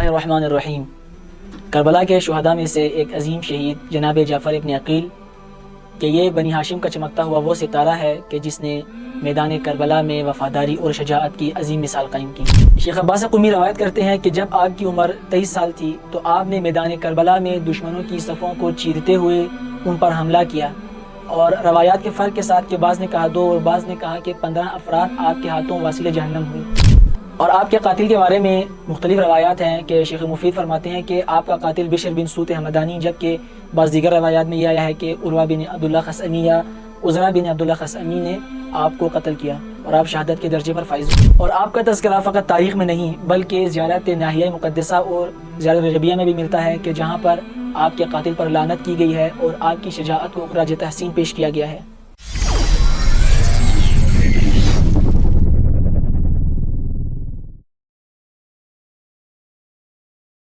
اللہ الرحمن الرحیم۔ کربلا کے شہداء میں سے ایک عظیم شہید جناب جعفر ابن عقیل کہ یہ بنی ہاشم کا چمکتا ہوا وہ ستارہ ہے کہ جس نے میدان کربلا میں وفاداری اور شجاعت کی عظیم مثال قائم کی۔ شیخ عباس قمی روایت کرتے ہیں کہ جب آپ کی عمر 23 سال تھی تو آپ نے میدان کربلا میں دشمنوں کی صفوں کو چیرتے ہوئے ان پر حملہ کیا، اور روایات کے فرق کے ساتھ کہ بعض نے کہا 2 اور بعض نے کہا کہ 15 افراد آپ کے ہاتھوں واصل جہنم ہوئے۔ اور آپ کے قاتل کے بارے میں مختلف روایات ہیں کہ شیخ مفید فرماتے ہیں کہ آپ کا قاتل بشر بن سوت حمدانی، جبکہ بعض دیگر روایات میں یہ آیا ہے کہ عروہ بن عبداللہ خثعمی یا عزرہ بن عبداللہ خثعمی نے آپ کو قتل کیا اور آپ شہادت کے درجے پر فائز ہوئے۔ اور آپ کا تذکرہ فقط تاریخ میں نہیں بلکہ زیارت ناحیہ مقدسہ اور زیارت رجبیہ میں بھی ملتا ہے کہ جہاں پر آپ کے قاتل پر لعنت کی گئی ہے اور آپ کی شجاعت کو خراج تحسین پیش کیا گیا ہے۔